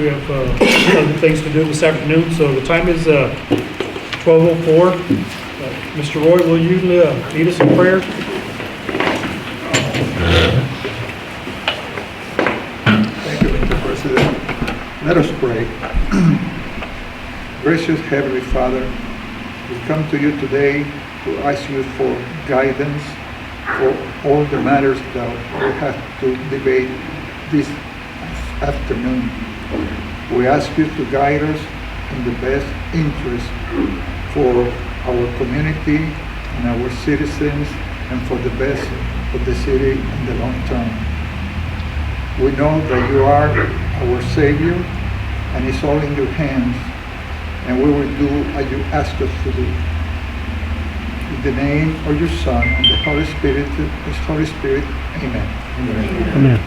We have other things to do this afternoon, so the time is 12:04. Mr. Roy, will you lead us in prayer? Thank you, Mr. President. Let us pray. Gracious Heavenly Father, we come to you today to ask you for guidance for all the matters that we have to debate this afternoon. We ask you to guide us in the best interest for our community and our citizens and for the best of the city in the long term. We know that you are our Savior and it's all in your hands, and we will do as you ask us to do. In the name of your Son and the Holy Spirit, amen. Amen.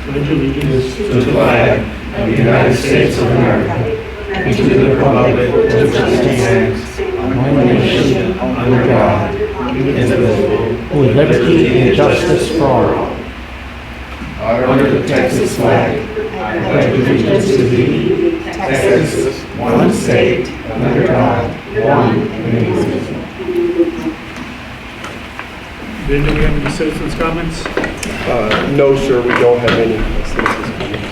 Pledge allegiance to the flag of the United States of America and to the republic for which it stands, one nation, under God, indivisible, with liberty and justice for all. Under the Texas flag, I pledge allegiance to thee, Texas, one state, under God, one and indivisible. Ben, do we have any citizens' comments? No, sir, we don't have any citizens comments.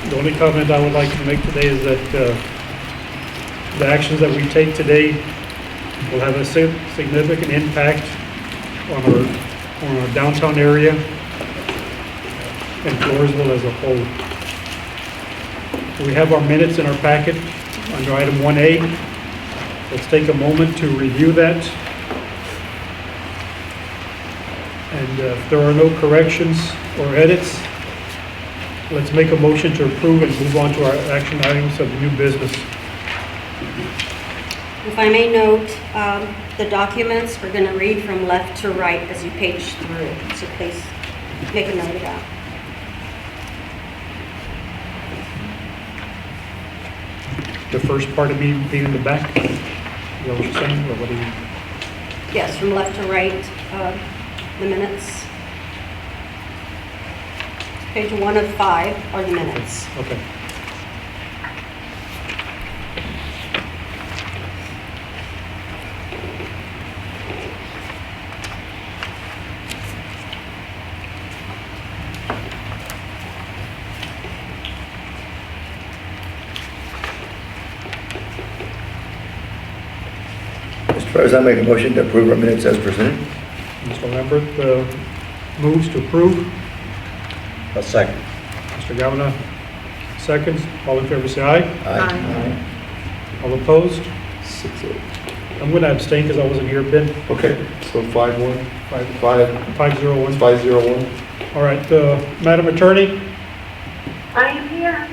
The only comment I would like to make today is that the actions that we take today will have a significant impact on our downtown area and Floresville as a whole. We have our minutes in our packet under item 1A. Let's take a moment to review that. And if there are no corrections or edits, let's make a motion to approve and move on to our action items of new business. If I may note, the documents are going to read from left to right as you page through, so please make a note of that. The first part of me being in the back, is that what you're saying, or what do you? Yes, from left to right, the minutes. Page 1 of 5 are the minutes. Okay. Mr. President, I make a motion to approve our minutes as presented. Mr. Lambert moves to approve. A second. Mr. Galvin seconds. All in favor say aye. Aye. All opposed? 6-0. I'm going to abstain because I wasn't here, Ben. Okay, so 5-1, 501. 5-0-1. All right, Madam Attorney, I am here.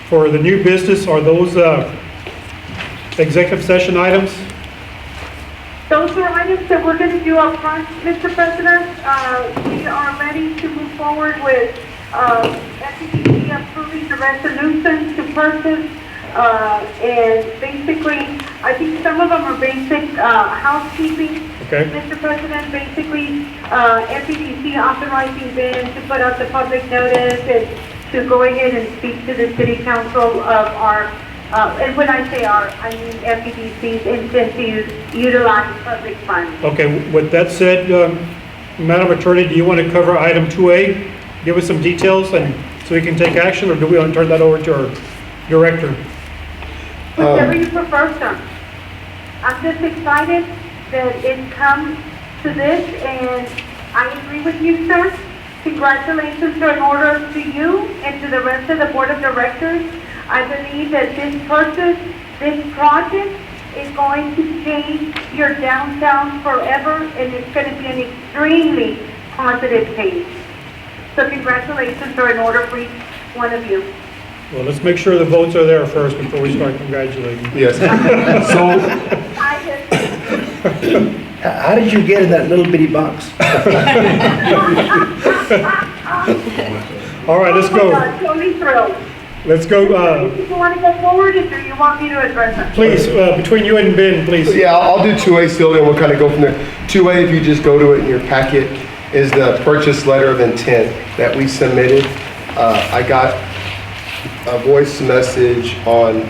for the new business, are those executive session items? Those are items that we're going to do up front, Mr. President. We are ready to move forward with FCC approving the resolution to purchase. And basically, I think some of them are basic housekeeping. Okay. Mr. President, basically, FCC authorizing Ben to put out the public notice and to go ahead and speak to the City Council of our and when I say our, I mean FEDC's intent to utilize public funds. Okay, with that said, Madam Attorney, do you want to cover item 2A? Give us some details and so we can take action, or do we want to turn that over to our director? Whichever you prefer, sir. I'm just excited that it comes to this, and I agree with you, sir. Congratulations are in order to you and to the rest of the Board of Directors. I believe that this project is going to change your downtown forever, and it's going to be an extremely positive change. So congratulations are in order for each one of you. Well, let's make sure the votes are there first before we start congratulating. Yes. How did you get in that little bitty box? All right, let's go. Oh my God, totally thrilled. Let's go. Do you want to go forward, or do you want me to address it? Please, between you and Ben, please. Yeah, I'll do 2A still, and we'll kind of go from there. 2A, if you just go to it in your packet, is the purchase letter of intent that we submitted. I got a voice message on,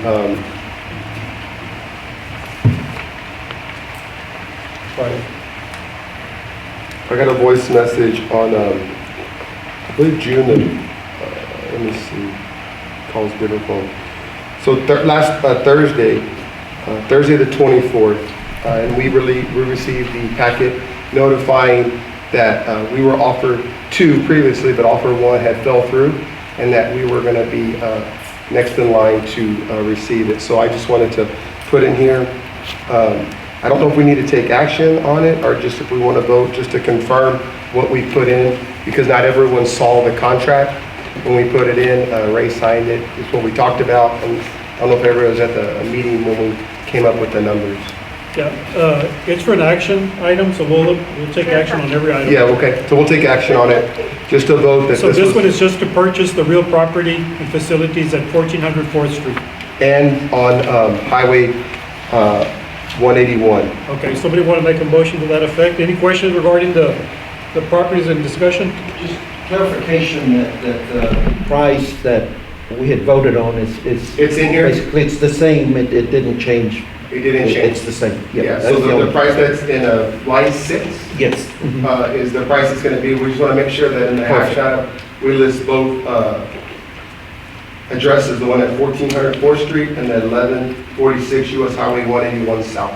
I got a voice message on, I believe June, let me see, calls different phone. So last Thursday the 24th, and we received the packet notifying that we were offered 2 previously, but offer 1 had fell through, and that we were going to be next in line to receive it. So I just wanted to put in here, I don't know if we need to take action on it, or just if we want to vote just to confirm what we put in, because not everyone saw the contract. When we put it in, Ray signed it. It's what we talked about, and I don't know if everyone was at the meeting when we came up with the numbers. Yeah, it's for an action item, so we'll take action on every item. Yeah, okay, so we'll take action on it, just to vote that So this this was, one is just to purchase the real property and facilities at 1400 4th Street. and on Highway 181. Okay, somebody want to make a motion to that effect? Any questions regarding the properties in discussion? Just clarification that the price that we had voted on is. It's in here? Basically, it's the same, it didn't change. It didn't change. It's the same, Yeah, that's so the only- price that's in line 6 Yes. is the price it's going to be. We just want to make sure that in the action item, we list both addresses, the one at 1400 4th Street and then 1146 US Highway 181 South.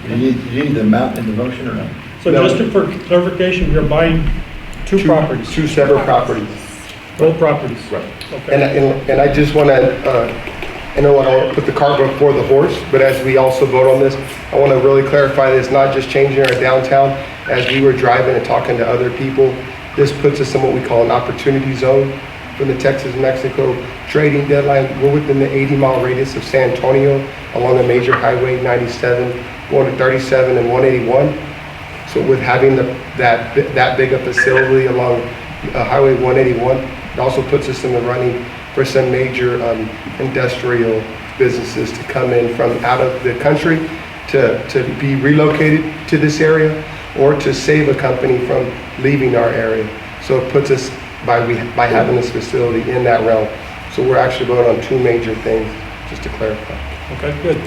Do you need the amount in the motion or not? So No. just for clarification, we're buying two properties, 2 separate properties. both properties. Right. Okay. And I just want to, I know I don't put the cart before the horse, but as we also vote on this, I want to really clarify that it's not just changing our downtown. As we were driving and talking to other people, this puts us in what we call an opportunity zone from the Texas-Mexico trading deadline. We're within the 80-mile radius of San Antonio along the major highway 97, going to 37 and 181. So with having that big a facility along Highway 181, it also puts us in the running for some major industrial businesses to come in from out of the country to be relocated to this area, or to save a company from leaving our area. So it puts us, by having this facility in that realm. So we're actually voting on 2 major things, just to clarify. Okay, good.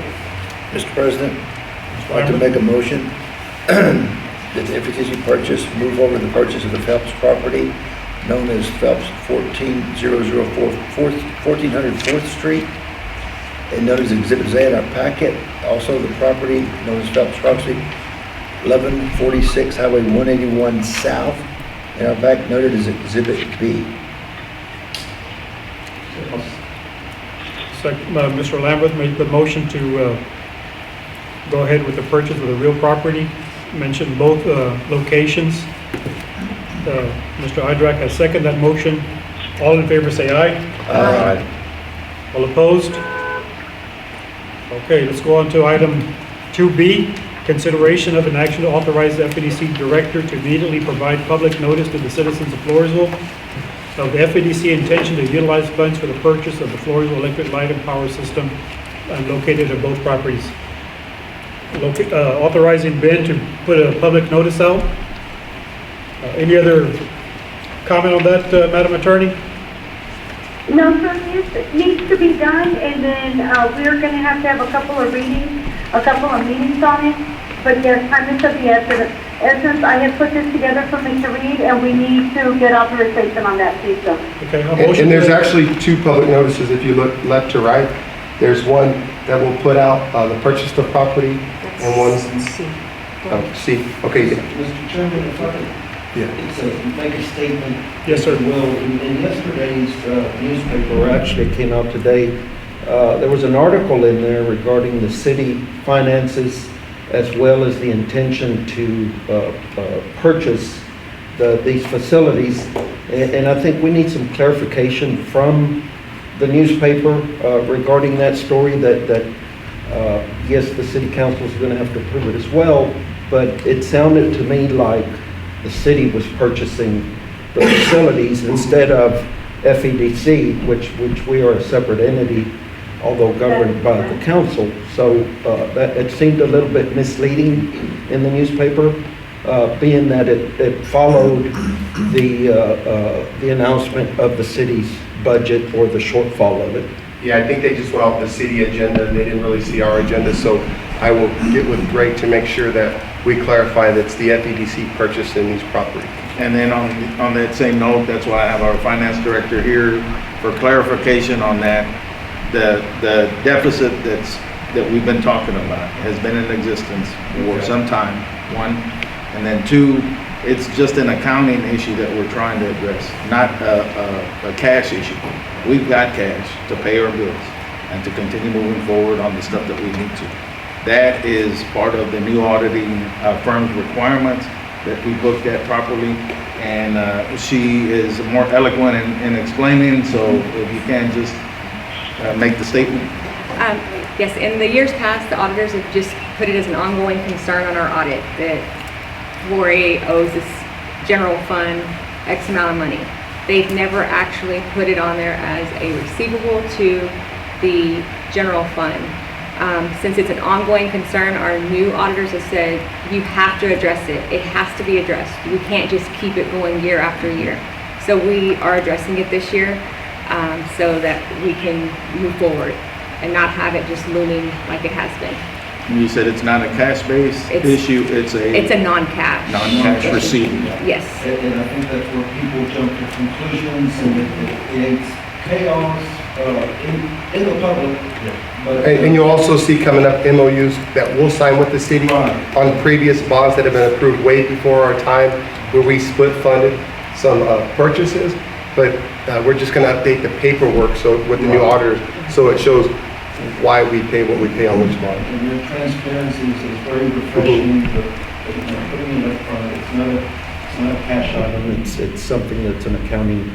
Mr. President, I'd like to make a motion that the FETC purchase, move over the purchase of the Phelps property known as Phelps 1400 4th Street, and known as Exhibit Z in our packet. Also the property known as Phelps property, 1146 Highway 181 South, in our back noted as Exhibit B. Mr. Lambert made the motion to go ahead with the purchase of the real property. Mentioned both locations. Mr. Idrak has seconded that motion. All in favor say aye. Aye. All opposed? Okay, let's go on to item 2B, consideration of an action to authorize the FEDC director to immediately provide public notice to the citizens of Floresville of the FEDC intention to utilize funds for the purchase of the Floresville electric light and power system located at both properties. Authorizing Ben to put a public notice out. Any other comment on that, Madam Attorney? No, sir, it needs to be done, and then we're going to have a couple of meetings on it. But yes, time is of the essence. I have put this together for Mr. Reed, and we need to get authorization on that, please, sir. Okay, a motion. And there's actually 2 public notices if you look left to right. There's one that will put out the purchase of property, and one's C. C. Okay, yeah. Mr. Chairman, if I could, make a statement. Yes, sir. Well, in yesterday's newspaper, or actually it came out today, there was an article in there regarding the city finances as well as the intention to purchase these facilities. And I think we need some clarification from the newspaper regarding that story that yes, the city council is going to have to approve it as well, but it sounded to me like the city was purchasing the facilities instead of FEDC, which we are a separate entity, although governed by the council. So that it seemed a little bit misleading in the newspaper. being that it followed the announcement of the city's budget or the shortfall of it. Yeah, I think they just went off the city agenda and they didn't really see our agenda, so I will get with Greg to make sure that we clarify that it's the FEDC purchasing these properties. And then on that same note, that's why I have our finance director here for clarification on that. The deficit that we've been talking about has been in existence for some time, one. And then two, it's just an accounting issue that we're trying to address, not a cash issue. We've got cash to pay our bills and to continue moving forward on the stuff that we need to. That is part of the new auditing firm's requirements that we looked at properly. And she is more eloquent in explaining, so if you can just make the statement. Yes, in the years past, the auditors have just put it as an ongoing concern on our audit that Lori owes this general fund X amount of money. They've never actually put it on there as a receivable to the general fund. Since it's an ongoing concern, our new auditors have said, you have to address it. It has to be addressed. We can't just keep it going year after year. So we are addressing it this year so that we can move forward and not have it just looming like it has been. You said it's not a cash-based issue, it's a non-cash. Non-cash receipt. Yes. And I think that's where people jump to conclusions and it's chaos in the public. But, And you'll also see coming up MOUs that we'll sign with the city on previous bonds that have been approved way before our time, where we split funded some purchases, but we're just gonna update the paperwork so with the new auditors, so it shows why we pay what we pay on which bond. And your transparency is very refreshing, but putting it up front, it's not a cash item, it's something that's an accounting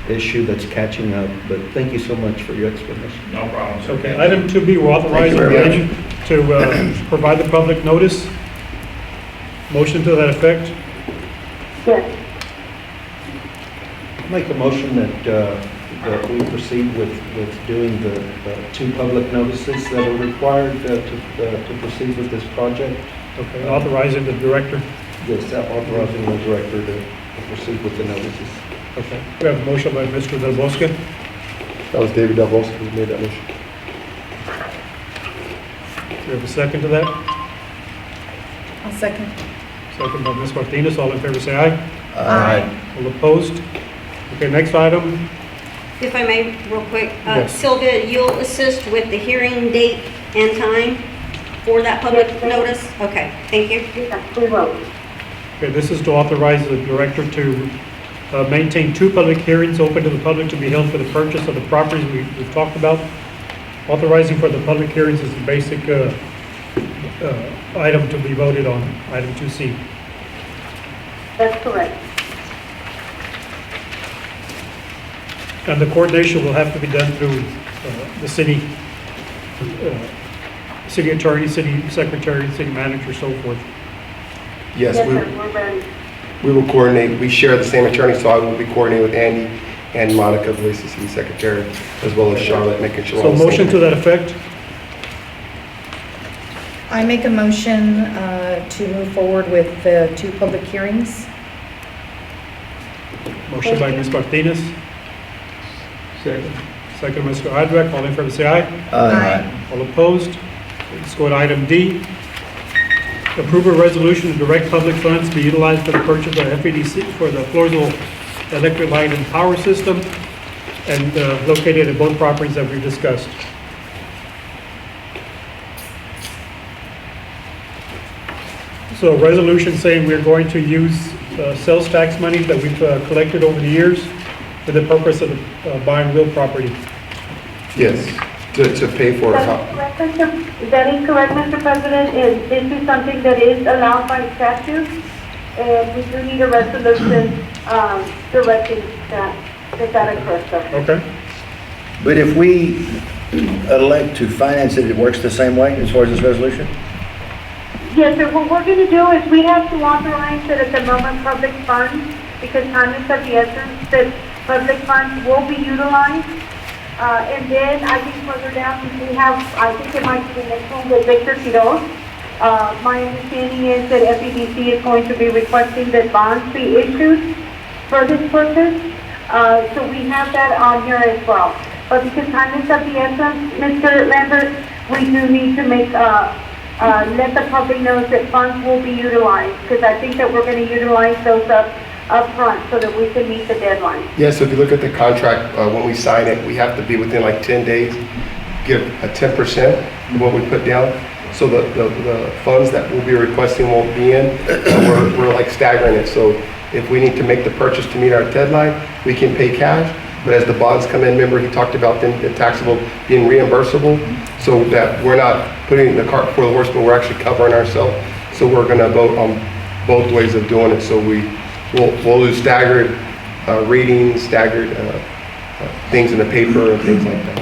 issue that's catching up, but thank you so much for your explanation. No problem. sir. Okay, item 2B, we're authorizing Thank you very Randy to provide the public notice. Motion to that effect. Yes. Make a motion that we proceed with doing the two public notices that are required to proceed with this project. Okay, authorizing the director. Yes, authorizing the director to proceed with the notices. Okay, we have a motion by Mr. Del Bosque. That was David Delbos who made that motion. Do we have a second to that? I'll second. Second by Ms. Martinez. All in favor, say aye. Aye. All opposed? Okay, next item. If I may, real quick, Yes. Sylvia, you'll assist with the hearing date and time for that public Yes, ma'am. notice? Okay, thank you. Yes, we will. Okay, this is to authorize the director to maintain two public hearings open to the public to be held for the purchase of the properties we've talked about. Authorizing for the public hearings is the basic item to be voted on, item 2C. That's correct. And the coordination will have to be done through the city attorney, city secretary, city manager, so forth. Yes, Yes, sir, we're ready. we will coordinate. We share the same attorney, so I will be coordinating with Andy and Monica, the city secretary, as well as Charlotte, making sure. So all the motion same- to that effect. I make a motion to move forward with the two public hearings. Motion by Ms. Martinez. Second. Second, Mr. Adrak. All in favor, say aye. Aye. All opposed? Let's go to item D. Approve a resolution to direct public funds to be utilized for the purchase of FEDC for the Floresville electric light and power system and located at both properties that we discussed. So a resolution saying we're going to use sales tax money that we've collected over the years for the purpose of buying real property. Yes, to pay for it. That is correct, Mr. President. This is something that is allowed by statute, and we do need a resolution directing that occurs, sir. Okay? But if we elect to finance it, it works the same way as far as this resolution? Yes, sir. What we're going to do is we have to authorize that at the moment public funds, because time is of the essence, that public funds will be utilized. And then I think further down, we have, I think it might be the next one with Victor Quiroz. My understanding is that FEDC is going to be requesting that bonds be issued for this purpose. So we have that on here as well. But because time is of the essence, Mr. Lambert, we do need to make, let the public know that funds will be utilized, because I think that we're going to utilize those up front so that we can meet the deadline. Yeah, so if you look at the contract, when we sign it, we have to be within like 10 days, give a 10% of what we put down. So the funds that we'll be requesting won't be in, we're like staggering it. So if we need to make the purchase to meet our deadline, we can pay cash. But as the bonds come in, remember he talked about them, the taxable being reimbursable, so that we're not putting the cart before the horse, but we're actually covering ourselves. So we're gonna vote on both ways of doing it. So we'll do staggered readings, staggered things in the paper and things like that.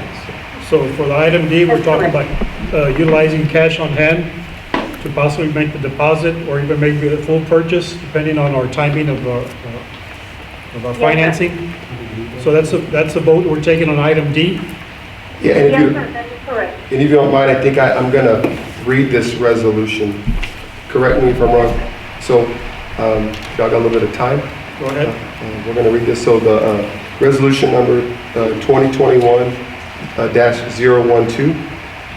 So for the item D, we're talking about utilizing cash on hand to possibly make the deposit or even maybe a full purchase, depending on our timing of our financing. So that's a vote we're taking on item D. Yeah, and Yes, sir, that is correct. and if you don't mind, I think I'm gonna read this resolution. Correct me if I'm wrong. So, y'all got a little bit of time? Go ahead. We're gonna read this. So the resolution number 2021-012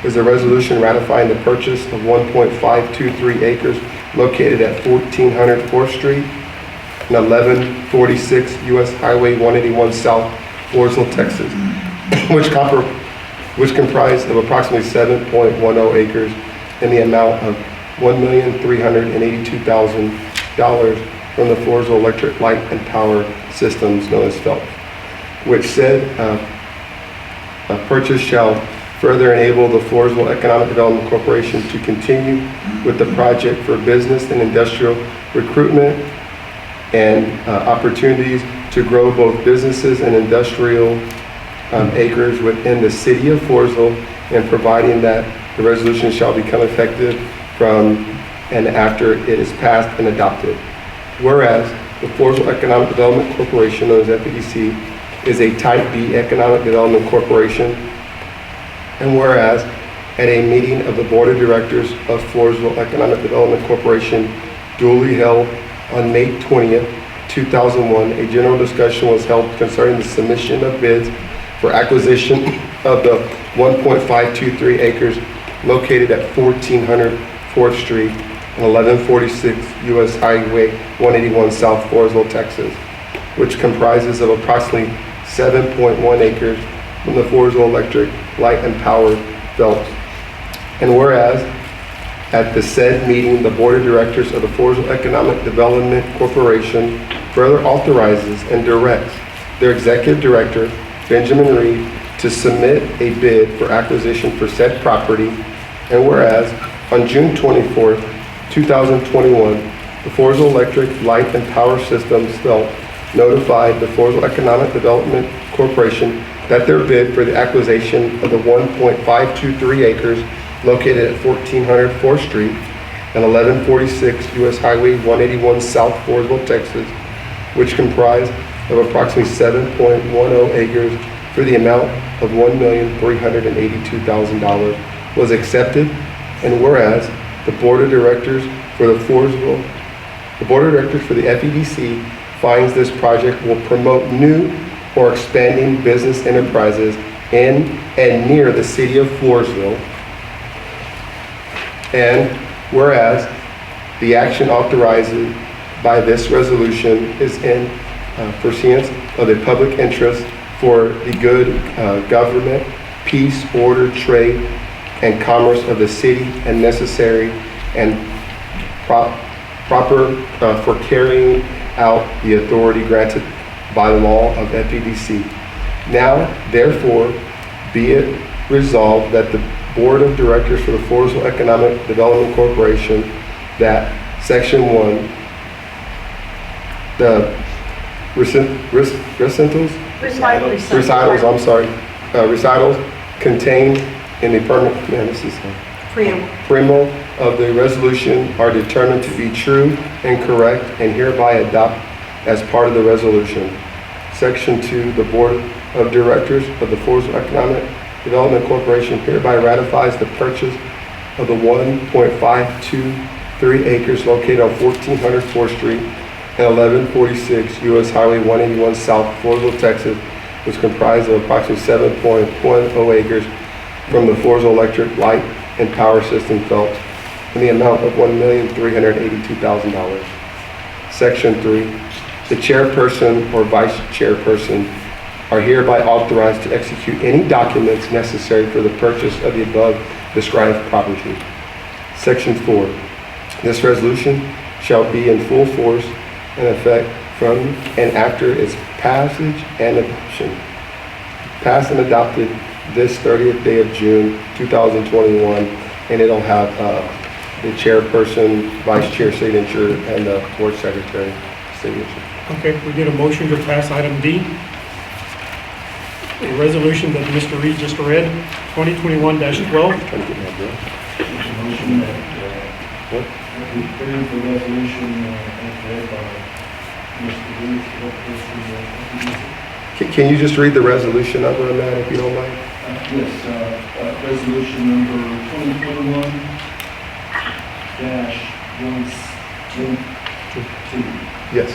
is a resolution ratifying the purchase of 1.523 acres located at 1400 4th Street and 1146 US Highway 181 South, Floresville, Texas, which comprise of approximately 7.10 acres in the amount of $1,382,000 from the Floresville Electric Light and Power Systems, known as PHELP, which said purchase shall further enable the Floresville Economic Development Corporation to continue with the project for business and industrial recruitment and opportunities to grow both businesses and industrial acres within the city of Floresville, and providing that the resolution shall become effective from and after it is passed and adopted. Whereas the Floresville Economic Development Corporation, known as FEDC, is a Type B Economic Development Corporation, and whereas at a meeting of the Board of Directors of Floresville Economic Development Corporation duly held on May 20th, 2001, a general discussion was held concerning the submission of bids for acquisition of the 1.523 acres located at 1400 4th Street and 1146 US Highway 181 South, Floresville, Texas, which comprises of approximately 7.1 acres from the Floresville Electric Light and Power PHELP. And whereas at the said meeting, the Board of Directors of the Floresville Economic Development Corporation further authorizes and directs their Executive Director, Benjamin Reed, to submit a bid for acquisition for said property. And whereas on June 24th, 2021, the Floresville Electric Light and Power Systems PHELP notified the Floresville Economic Development Corporation that their bid for the acquisition of the 1.523 acres located at 1400 4th Street and 1146 US Highway 181 South, Floresville, Texas, which comprised of approximately 7.10 acres for the amount of $1,382,000 was accepted. And whereas the Board of Directors for the FEDC finds this project will promote new or expanding business enterprises in and near the city of Floresville. And whereas the action authorized by this resolution is in pursuance of the public interest for the good government, peace, order, trade, and commerce of the city, and necessary and proper for carrying out the authority granted by law of FEDC. Now, therefore, be it resolved that the Board of Directors for the Floresville Economic Development Corporation, that Section 1, the recitals contained in the preamble of the resolution are determined to be true and correct, and hereby adopt as part of the resolution. Section 2, the Board of Directors of the Floresville Economic Development Corporation hereby ratifies the purchase of the 1.523 acres located on 1400 4th Street and 1146 US Highway 181 South, Floresville, Texas, was comprised of approximately 7.10 acres from the Floresville Electric Light and Power System Felt in the amount of $1,382,000. Section 3, the chairperson or vice chairperson are hereby authorized to execute any documents necessary for the purchase of the above described property. Section 4, this resolution shall be in full force and effect from and after its passage and adoption. Passed and adopted this 30th day of June 2021, and it'll have the chairperson, vice chair signature, and the board secretary signature. Okay, we did a motion to pass item D. A resolution that Mr. Reed just read, 2021-12. Motion that we put in the resolution as read by Mr. Reed. Can you just read the resolution number on that, if you don't mind? Yes, resolution number 2021-112. Yes.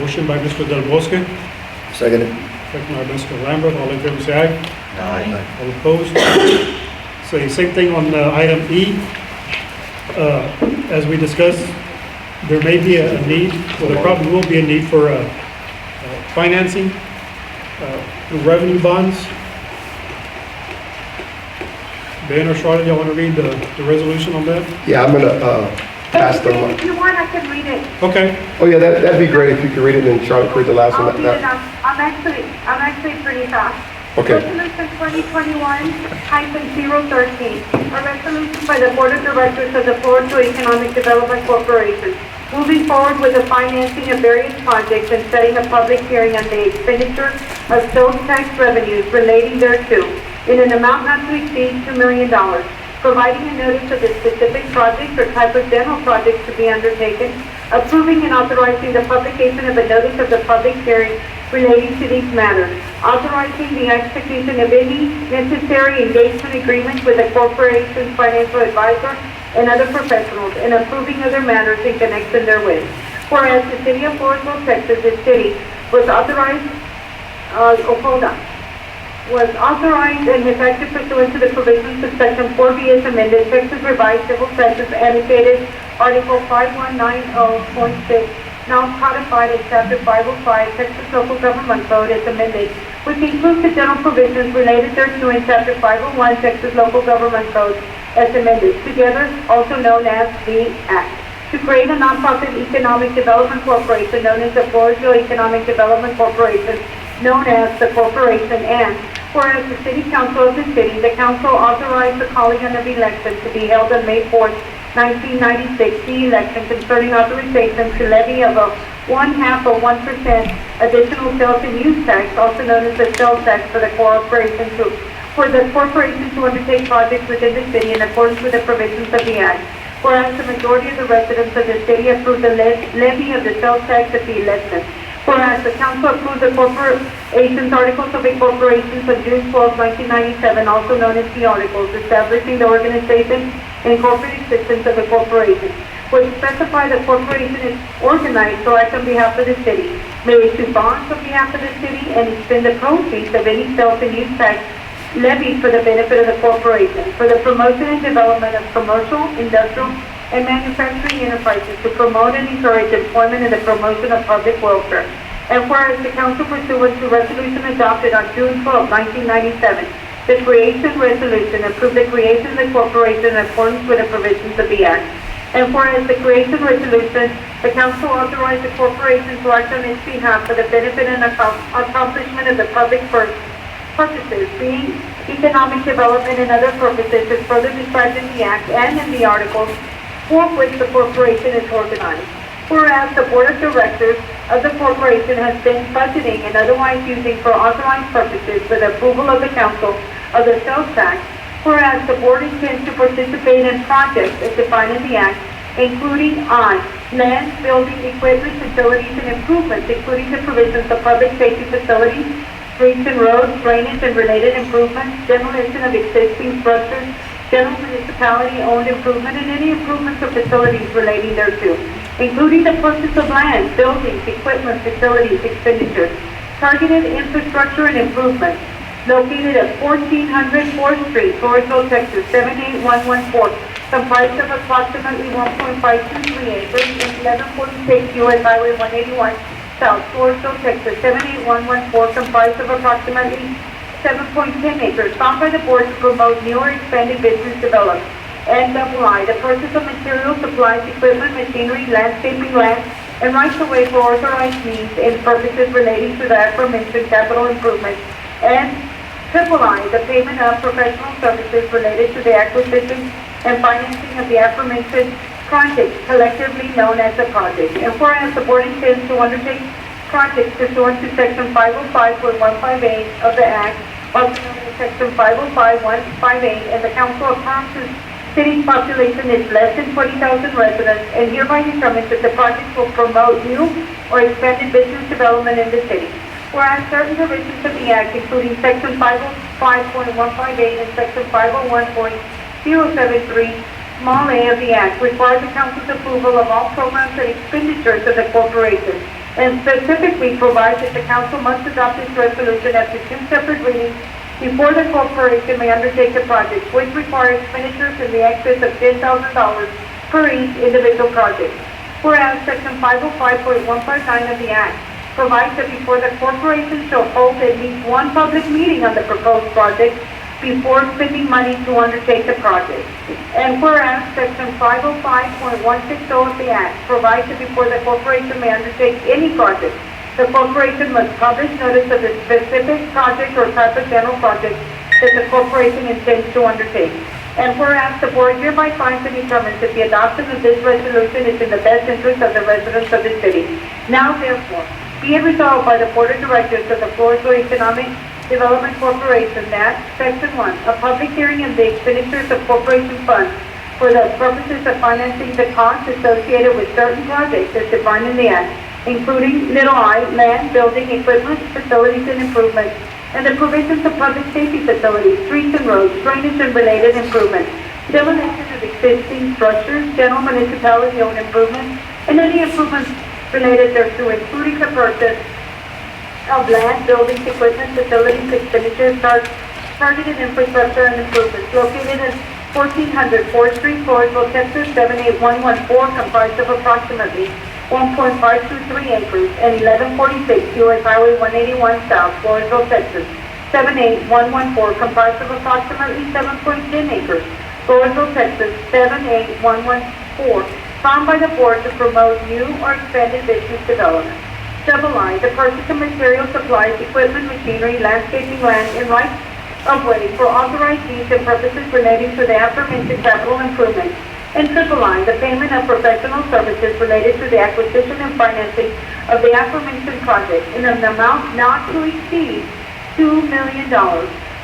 Motion by Mr. Del Bosque, Second. second by Mr. Lambert. All in favor, say aye. Aye. All opposed? So same thing on item E. As we discussed, there may be a need, or there probably will be a need for financing through revenue bonds. Ben or Charlotte, y'all want to read the resolution on that? Yeah, I'm gonna pass them on. If you want, I can read it. Okay. Oh yeah, that'd be great if you could read it and Charlotte could read the last I'll one. read it out. I'm actually pretty fast. Okay. Resolution 2021-013, a resolution by the Board of Directors of the Floresville Economic Development Corporation, moving forward with the financing of various projects and setting a public hearing on the expenditure of sales tax revenues relating thereto in an amount not to exceed $2 million, providing a notice of the specific projects or type of general projects to be undertaken, approving and authorizing the publication of a notice of the public hearing relating to these matters, authorizing the execution of any necessary engagement agreements with the corporation's financial advisor and other professionals, and approving other matters in connection therewith. Whereas the city of Floresville, Texas, the city was authorized, was authorized and effective pursuant to the provisions of Section 4B as amended, Texas Revised Civil Census annotated Article 5190.6, now codified in Chapter 505, Texas Local Government Code as amended, which includes the general provisions related thereto in Chapter 501, Texas Local Government Code as amended, together also known as the Act, to create a nonprofit economic development corporation known as the Floresville Economic Development Corporation, known as the corporation, and whereas the City Council of the city, the council authorized the calling of the election to be held on May 4th, 1996, the election concerning authorization to levy of a 0.5% additional sales and use tax, also known as the sales tax for the corporation to undertake projects within the city in accordance with the provisions of the Act. Whereas the majority of the residents of the city approved the levy of the sales tax at the election. Whereas the council approved the corporation's articles of incorporation on June 12, 1997, also known as the articles, establishing the organization and corporate existence of the corporation, which specify the corporation is organized to act on behalf of the city, may issue bonds on behalf of the city, and expend the proceeds of any sales and use tax levied for the benefit of the corporation, for the promotion and development of commercial, industrial, and manufacturing enterprises, to promote and encourage employment and the promotion of public welfare. And whereas the council pursuant to resolution adopted on June 12, 1997, the creation resolution approved the creation of the corporation in accordance with the provisions of the Act. And whereas the creation resolution, the council authorized the corporation to act on its behalf for the benefit and accomplishment of the public purposes, being economic development and other purposes as further described in the Act and in the articles for which the corporation is organized. Whereas the Board of Directors of the corporation has been budgeting and otherwise using for authorized purposes with approval of the council of the sales tax, whereas the board intends to participate in projects as defined in the Act, including on land, building, equipment, facilities, and improvements, including the provisions of public safety facilities, streets and roads, drainage and related improvements, demolition of existing structures, general municipality-owned improvement, and any improvements or facilities relating thereto, including the purchase of land, buildings, equipment, facilities, expenditures, targeted infrastructure and improvements located at 1400 4th Street, Floresville, Texas, 78114, comprised of approximately 1.523 acres and 1146 U.S. Highway 181 South, Floresville, Texas, 78114, comprised of approximately 7.10 acres, found by the board to promote new or expanded business development. And I, the purchase of materials, supplies, equipment, machinery, landscaping, land, and rights-of-way for authorized means and purposes relating to the aforementioned capital improvements. And I, the payment of professional services related to the acquisition and financing of the aforementioned project, collectively known as the project. And whereas the board intends to undertake projects pursuant to section 505.158 of the Act, also known as section 505.158, and the council affirms the city's population is less than 20,000 residents, and hereby determines that the project will promote new or expanded business development in the city. Whereas certain provisions of the Act, including section 505.158 and section 501.073, small a of the Act, require the council's approval of all programs and expenditures of the corporation, and specifically provides that the council must adopt this resolution after 2 separate readings before the corporation may undertake the project, which require expenditures in the excess of $10,000 per each individual project. Whereas section 505.159 of the Act provides that before the corporation shall hold at least one public meeting on the proposed project before spending money to undertake the project. And whereas section 505.160 of the Act provides that before the corporation may undertake any project, the corporation must publish notice of the specific project or type of general project that the corporation intends to undertake. And whereas the board hereby finds and determines that the adoption of this resolution is in the best interest of the residents of the city. Now therefore, be it resolved by the Board of Directors of the Floresville Economic Development Corporation that, Section 1, a public hearing of the expenditures of corporation funds for the purposes of financing the costs associated with certain projects as defined in the Act, including I, land, building, equipment, facilities, and improvements, and the provisions of public safety facilities, streets and roads, drainage and related improvements, demolition of existing structures, general municipality-owned improvements, and any improvements related thereto, including the purchase of land, buildings, equipment, facilities, expenditures, targeted infrastructure and improvements located at 1400 4th Street, Floresville, Texas, 78114, comprised of approximately 1.523 acres and 1146 U.S. Highway 181 South, Floresville, Texas, 78114, comprised of approximately 7.10 acres, Floresville, Texas, 78114, found by the board to promote new or expanded business development. I, the purchase of materials, supplies, equipment, machinery, landscaping, land, and rights of way for authorized needs and purposes relating to the aforementioned capital improvements. And I, the payment of professional services related to the acquisition and financing of the aforementioned project in an amount not to exceed $2 million,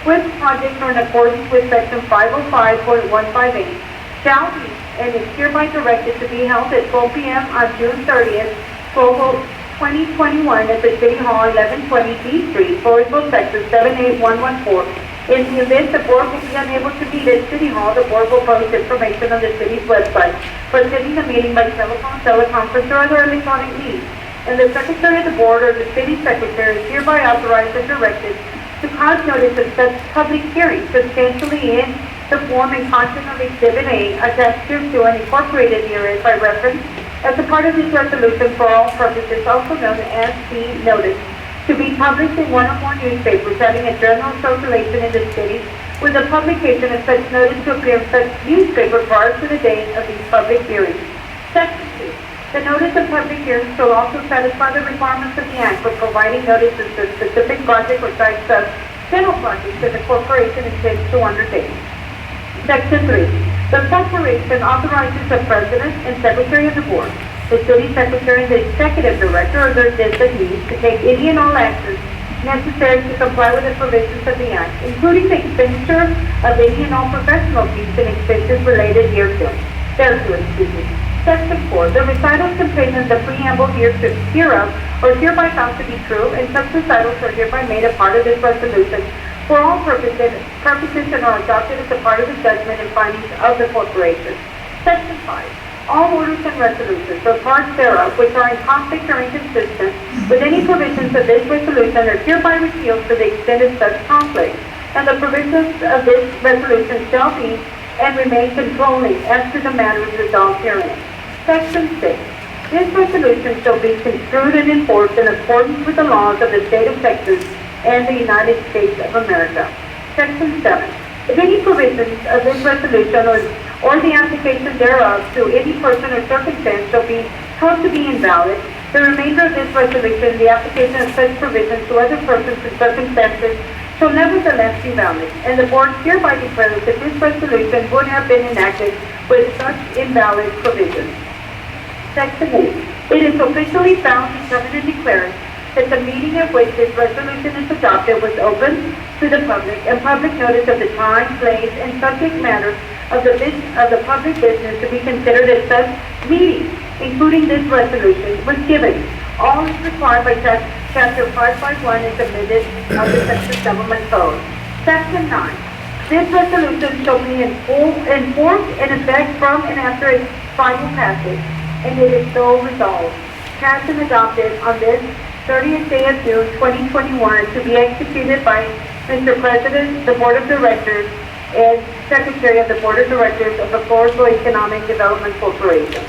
which projects are in accordance with section 505.158 shall be and is hereby directed to be held at 12 p.m. on June 30th, 2021 at the City Hall, 1120 D Street, Floresville, Texas, 78114. In the event the board will be unable to meet at City Hall, the board will post information on the city's website for attending the meeting by telephone, teleconference, or other electronic means. And the secretary of the board or the city secretary is hereby authorized and directed to cause notice of such public hearing substantially in the form and content of Exhibit A attached to and incorporated herein by reference as a part of this resolution for all purposes, also known as the notice, to be published in one or more newspapers having a general circulation in the city, with the publication of such notice to appear in such newspaper prior to the date of these public hearings. Section 2. The notice of public hearings shall also satisfy the requirements of the Act for providing notice of the specific project or types of general projects that the corporation intends to undertake. Section 3. The corporation authorizes the President and Secretary of the Board, the City Secretary, and the Executive Director or their designees to take any and all actions necessary to comply with the provisions of the Act, including the expenditure of any and all professional fees and expenses related thereto. Section 4. The recitals contained in the preamble hereof are hereby found to be true, and such recitals are hereby made a part of this resolution for all purposes and are adopted as a part of the judgment and findings of the corporation. Section 5. All orders and resolutions or parts thereof which are in conflict or inconsistent with any provisions of this resolution are hereby repealed to the extent of such conflict, and the provisions of this resolution shall be and remain controlling as to the matters resolved herein. Section 6. This resolution shall be construed and enforced in accordance with the laws of the state of Texas and the United States of America. Section 7. If any provisions of this resolution or the application thereof to any person or circumstance shall be held to be invalid, the remainder of this resolution, the application of such provisions to other persons and circumstances shall nevertheless be valid, and the board hereby declares that this resolution would have been enacted with such invalid provisions. Section 8. It is officially found, determined, and declared that the meeting at which this resolution is adopted was open to the public, and public notice of the time, place, and subject matter of the public business to be considered at such meeting, including this resolution, was given. All is required by Chapter 551 is amended of the Texas Government Code. Section 9. This resolution shall be in force and effect from and after its final passage, and it is so resolved. Passed and adopted on this 30th day of June 2021 to be executed by Mr. President, the Board of Directors, and Secretary of the Board of Directors of the Floresville Economic Development Corporation.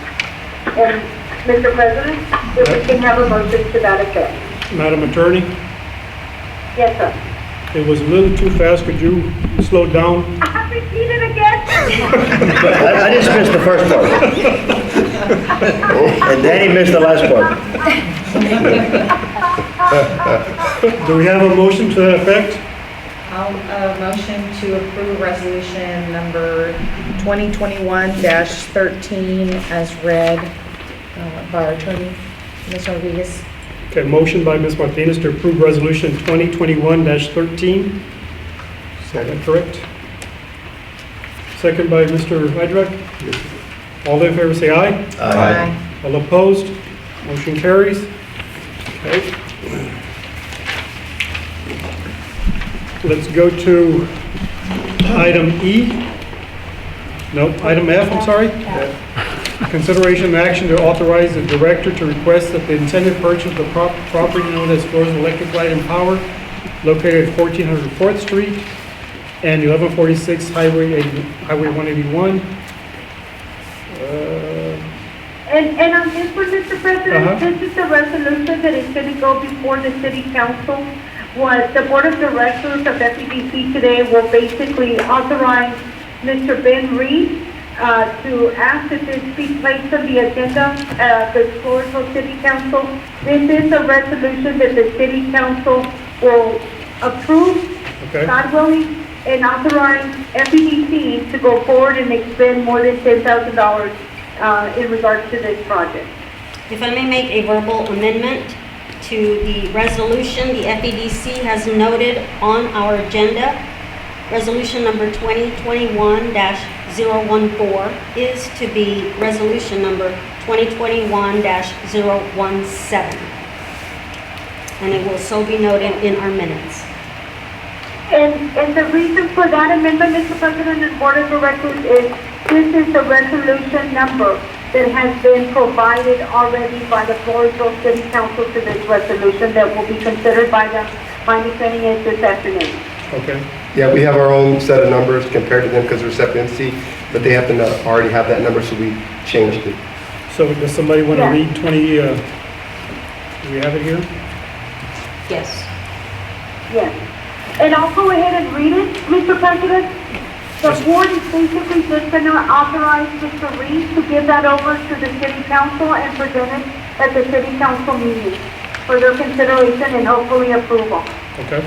And Mr. President, if we can have a motion to that effect. Madam Attorney, Yes, sir. it was a little too fast. Could you slow down? Repeat it again. I just missed the first part. And Danny missed the last part. Do we have a motion to that effect? I'll, motion to approve resolution number 2021-13 as read by our attorney, Ms. Rodriguez. Okay, motion by Ms. Martinez to approve resolution 2021-13. Is that correct? Second by Mr. Hydra. All in favor say aye. Aye. All opposed? Motion carries. Okay. Let's go to item E. No, item F, I'm sorry. Consideration and action to authorize the director to request that the intended purchase of the property known as Floresville Electric Light and Power located at 1400 4th Street and 1146 Highway 181. And on this one, Mr. President, this is the resolution that is going to go before the city council. What the board of directors of FEDC today will basically authorize Mr. Ben Reed to ask that this be placed on the agenda of the Floresville City Council. This is a resolution that the city council will approve, God willing, and authorize FEDC to go forward and expend more than $10,000 in regards to this project. If I may make a verbal amendment to the resolution, the FEDC has noted on our agenda, resolution number 2021-014 is to be resolution number 2021-017. And it will so be noted in our minutes. And the reason for that amendment, Mr. President and Board of Directors, is this is the resolution number that has been provided already by the Floresville City Council to this resolution that will be considered by them. My understanding is this afternoon. Okay. Yeah, we have our own set of numbers compared to them because we're separate entity, but they happen to already have that number, so we changed it. So does somebody want to Yeah. read 20, do we have it here? Yes. Yes. And I'll go ahead and read it, Mr. President. The board is basically just going to authorize Mr. Reed to give that over to the city council and present it at the city council meeting for their consideration and hopefully approval. Okay.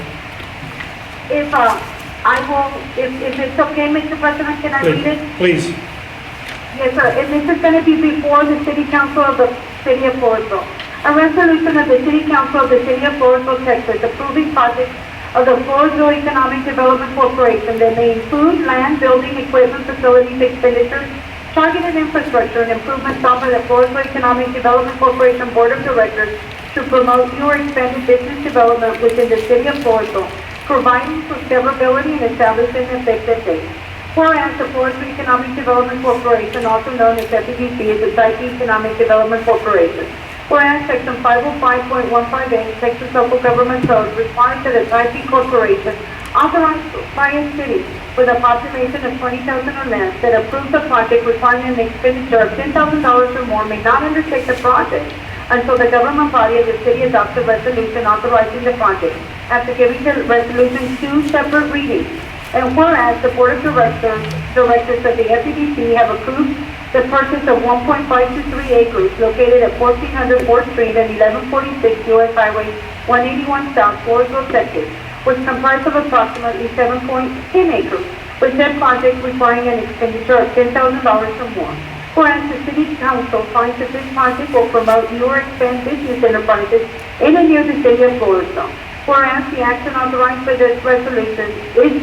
If it's okay, Mr. President, can I read it? Please. Yes, sir. And this is going to be before the city council of the city of Floresville. A resolution of the city council of the city of Floresville, Texas, approving projects of the Floresville Economic Development Corporation that may include land, building, equipment, facilities, expenditures, targeted infrastructure, and improvements offered by the Floresville Economic Development Corporation Board of Directors to promote new or expanded business development within the city of Floresville, providing for severability and establishing an effective date. Whereas the Floresville Economic Development Corporation, also known as FEDC, is a site economic development corporation. Whereas Section 505.158 Texas Local Government Code requires that a Type B corporation authorized by a city with a population of 20,000 or less that approves the project requiring an expenditure of $10,000 or more may not undertake the project until the government body of the city adopts a resolution authorizing the project, after giving the resolution 2 separate readings. And whereas the Board of Directors of the FEDC have approved the purchase of 1.523 acres located at 1400 4th Street and 1146 U.S. Highway 181 South, Floresville, Texas, which comprised of approximately 7.10 acres, with said project requiring an expenditure of $10,000 or more. Whereas the City Council finds that this project will promote new or expand business enterprises in and near the city of Floresville. Whereas the action authorized by this resolution is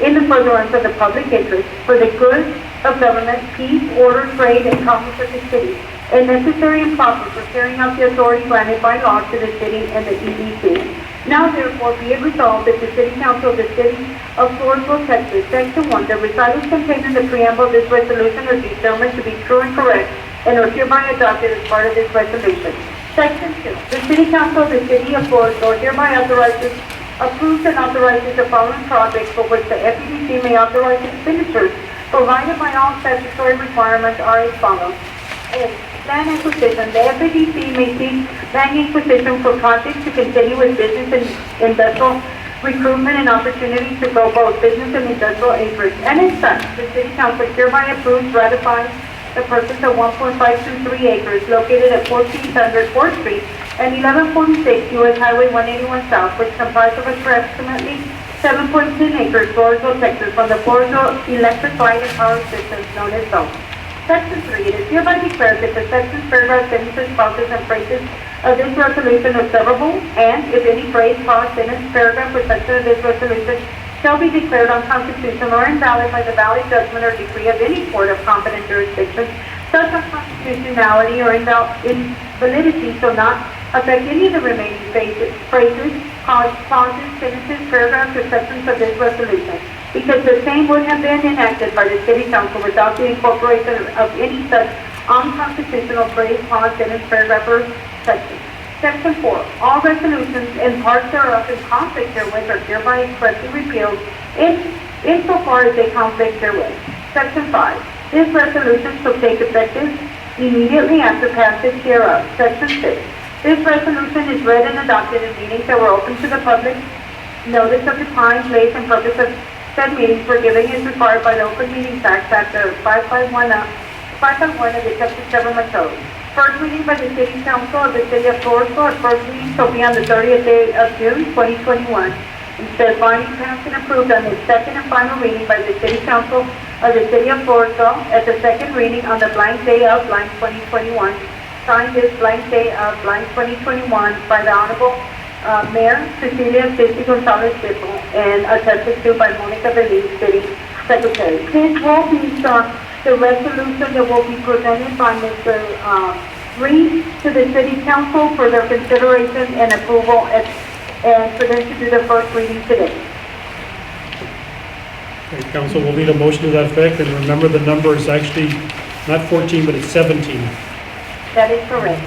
in the furtherance of the public interest for the good of government, peace, order, trade, and commerce of the city, and necessary and proper for carrying out the authority granted by law to the city and the EDC. Now therefore be it resolved that the City Council of the City of Floresville, Texas, Section 1, the recitals contained in the preamble of this resolution are determined to be true and correct and are hereby adopted as part of this resolution. Section 2, the City Council of the City of Floresville hereby approves and authorizes the following projects for which the FEDC may authorize expenditures provided by all statutory requirements are as follows. A, land acquisition. The FEDC may seek land acquisition for projects to continue with business and industrial recruitment and opportunities to grow both business and industrial acreage. And as such, the City Council hereby approves, ratifies the purchase of 1.523 acres located at 1400 4th Street and 1146 U.S. Highway 181 South, which comprise of approximately 7.10 acres, Floresville, Texas, from the Floresville Electric Light and Power Systems, known as ZONE. Section 3, it is hereby declared that the sections, paragraphs, sentences, clauses, and phrases of this resolution are severable, and if any phrase, clause, sentence, paragraph, or section of this resolution shall be declared unconstitutional or invalid by the valid judgment or decree of any court of competent jurisdiction, such unconstitutionality or invalidity shall not affect any of the remaining phrases, clauses, sentences, paragraphs, or sections of this resolution, because the same would have been enacted by the City Council without the incorporation of any such unconstitutional phrase, clause, sentence, paragraph, or section. Section 4. All resolutions and parts thereof in conflict therewith are hereby expressly repealed insofar as they conflict therewith. Section 5. This resolution shall take effective immediately after passage hereof. Section 6. This resolution is read and adopted in meetings that were open to the public. Notice of the time, place, and purpose of said meetings were given as required by the Open Meetings Act, Chapter 551 of the Texas Government Code. First reading by the City Council of the City of Floresville. First reading shall be on the 30th day of June, 2021. Instead, binding passed and approved on the second and final reading by the City Council of the City of Floresville at the second reading on the blank day of blank 2021. Signed this blank day of blank 2021 by the Honorable Mayor Cecilia Cici Gonzalez Dipple and attested to by Monica Belize, City Secretary. This will be the resolution that will be presented by Mr. Reed to the City Council for their consideration and approval and for them to do the first reading today. Okay, Council will need a motion to that effect, and remember the number is actually not 14, but it's 17. That is correct.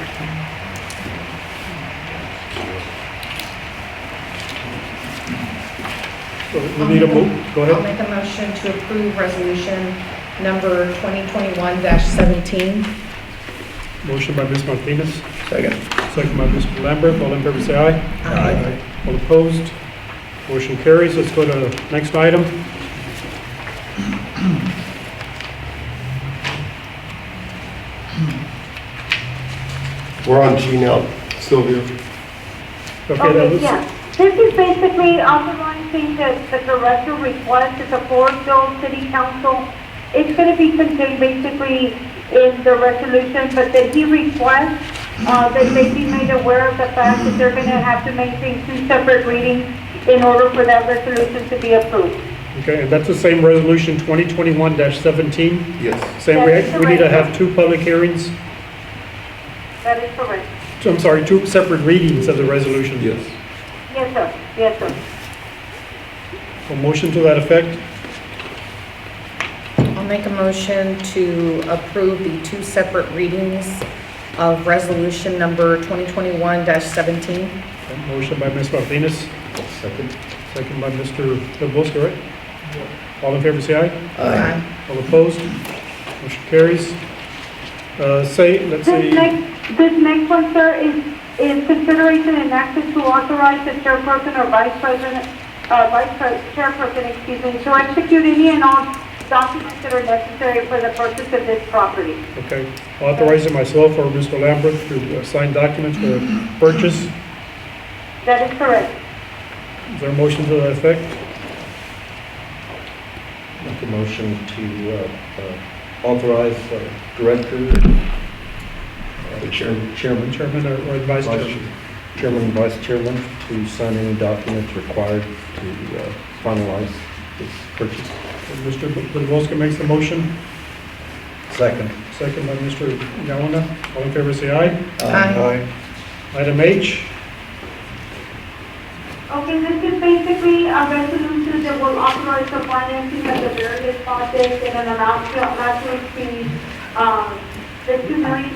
So we need a go I'll ahead. make a motion to approve resolution number 2021-17. Motion by Ms. Martinez, Second. second by Mr. Lambert. All in favor say aye. Aye. All opposed? Motion carries. Let's go to the next item. We're on G now, Sylvia. Okay, that Okay, was, yeah. This is basically authorizing the director request at the Floresville City Council. It's going to be contained basically in the resolution, but that he requests that they be made aware of the fact that they're going to have to maintain two separate readings in order for that resolution to be approved. okay, and that's the same resolution 2021-17. Yes. Saying That is we need to correct. have two public hearings, That is correct. I'm sorry, two separate readings of the resolution. Yes. Yes, sir. Yes, sir. A motion to that effect? I'll make a motion to approve the two separate readings of resolution number 2021-17. Okay, motion by Ms. Martinez, Second. second by Mr. Rebusca, right? All in favor, say aye. Aye. All opposed? Motion carries. Let's say, This next one, sir, is consideration and action to authorize the chairperson or vice chairperson, to execute any and all documents that are necessary for the purchase of this property. okay, authorizing myself or Mr. Lambert to sign documents for purchase. That is correct. Is there a motion to that effect? Make a motion to authorize director, chairman, Chairman or vice chairman? chairman and vice chairman to sign any documents required to finalize this purchase. Mr. Rebusca makes the motion, Second. second by Mr. Galuna. All in favor, say aye. Aye. Item H, Okay, this is basically a resolution that will authorize the financing of the various projects in an amount not to exceed, the $2 million.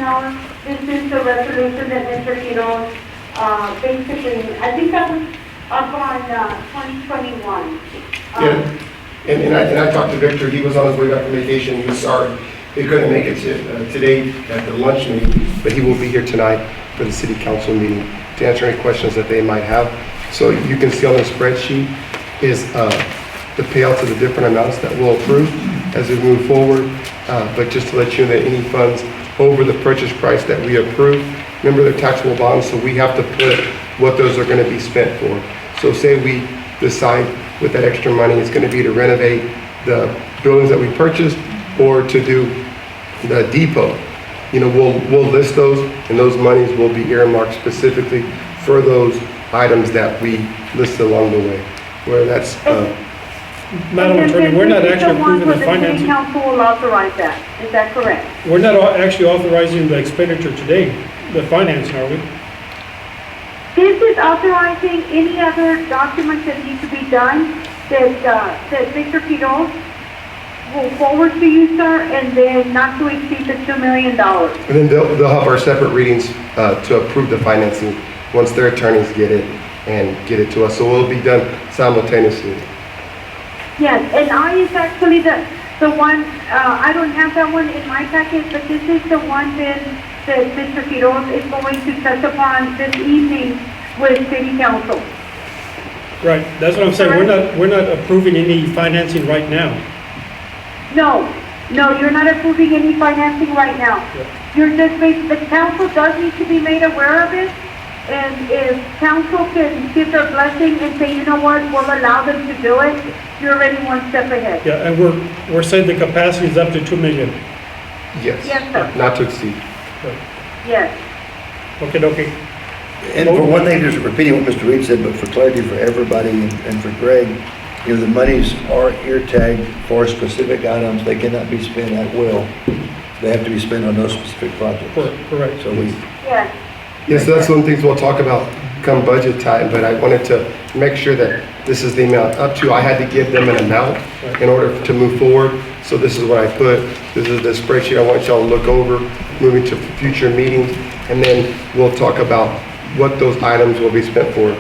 This is the resolution that Mr. Quiroz, basically, I think that was up on, 2021. Yeah. And I talked to Victor, he was on his way back from vacation, he was sorry, he couldn't make it today at the lunch meeting, but he will be here tonight for the city council meeting to answer any questions that they might have. So you can see on the spreadsheet is the payouts of the different amounts that we'll approve as we move forward. But just to let you know that any funds over the purchase price that we approve, remember they're taxable bonds, so we have to put what those are going to be spent for. So say we decide with that extra money, it's going to be to renovate the buildings that we purchased or to do the depot. You know, we'll list those, and those monies will be earmarked specifically for those items that we listed along the way, where that's, Madam Attorney, we're not actually approving the The city financing. council will authorize that. Is that correct? We're not actually authorizing the expenditure today, the financing, are we? This is authorizing any other documents that need to be done that Victor Quiroz will forward to you, sir, and then not to exceed the $2 million. and then they'll have our separate readings to approve the financing once their attorneys get it and get it to us. So it'll be done simultaneously. Yes, and I is actually the one, I don't have that one in my packet, but this is the one that Mr. Quiroz is going to touch upon this evening with city council. Right, that's what I'm saying, we're not approving any financing right now. No, you're not approving any financing right now. You're just the council does need to be made aware of it. And if council can give their blessing and say, you know what, we'll allow them to do it, you're already one step ahead. Yeah, and we're saying the capacity is up to 2 million. Yes. Yes, sir. Not to exceed. Yes. Okay. And for one thing, just repeating what Mr. Reed said, but for clarity for everybody and for Greg, you know, the monies are ear tagged for specific items. They cannot be spent at will. They have to be spent on those specific projects. Correct. So we, Yes. Yes, so that's one of the things we'll talk about come budget time, but I wanted to make sure that this is the amount up to. I had to give them an amount in order to move forward. So this is what I put. This is the spreadsheet I want y'all to look over, moving to future meetings. And then we'll talk about what those items will be spent for.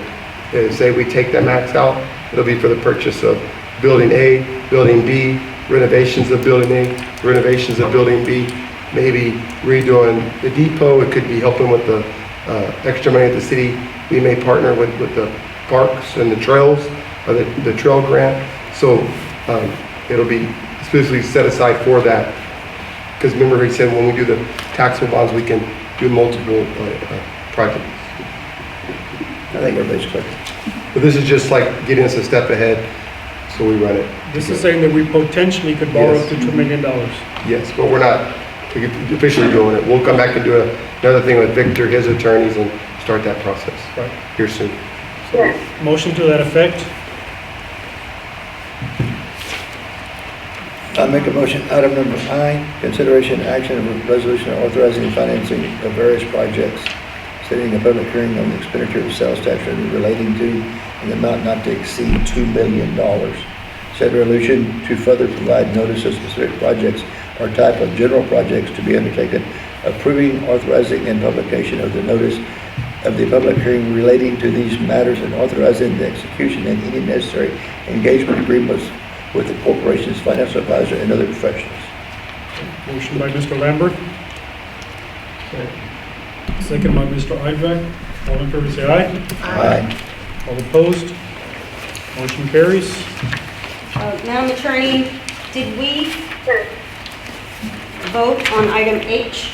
Say we take the max out, it'll be for the purchase of Building A, Building B, renovations of Building A, renovations of Building B, maybe redoing the depot. It could be helping with the extra money at the city. We may partner with the parks and the trails, or the trail grant. So it'll be specifically set aside for that. Because remember he said when we do the taxable bonds, we can do multiple projects. I think everybody's clear. But this is just like getting us a step ahead, so we run it. This is saying that we potentially could borrow up to $2 million. Yes, but we're not officially doing it. We'll come back and do another thing with Victor, his attorneys, and start that process Right. here soon. Yes. Motion to that effect? I make a motion, item number I, consideration and action of a resolution authorizing the financing of various projects setting a public hearing on the expenditure of sales tax revenue relating to an amount not to exceed $2 million. Said resolution to further provide notice of specific projects or type of general projects to be undertaken, approving, authorizing, and publication of the notice of the public hearing relating to these matters, and authorizing the execution and any necessary engagement agreements with the corporation's financial advisor and other professionals. Motion by Mr. Lambert. Second by Mr. Eidvek. All in favor, say aye. Aye. All opposed? Motion carries. Madam Attorney, did we vote on item H?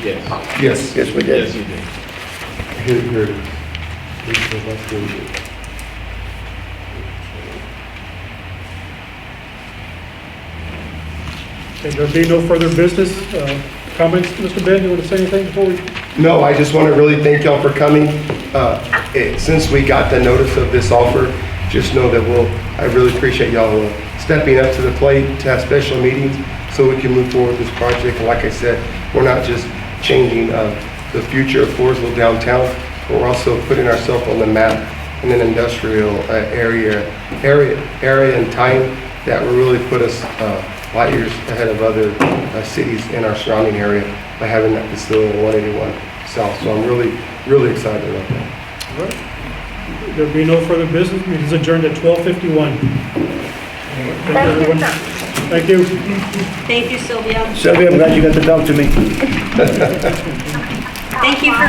Yes. Yes, we did. you did. Here it is. Okay, there being no further business, comments, Mr. Ben, you want to say anything before we? No, I just want to really thank y'all for coming. Since we got the notice of this offer, just know that I really appreciate y'all stepping up to the plate to have special meetings so we can move forward with this project. And like I said, we're not just changing the future of Floresville downtown, but we're also putting ourselves on the map in an industrial area and time that will really put us light years ahead of other cities in our surrounding area by having that facility in 181 South. So I'm really, really excited about that. All right. There being no further business, meeting is adjourned at 12:51. Thank you, everyone. Thank you. Thank you, Sylvia. Sylvia, I'm glad you got to talk to me. Thank you for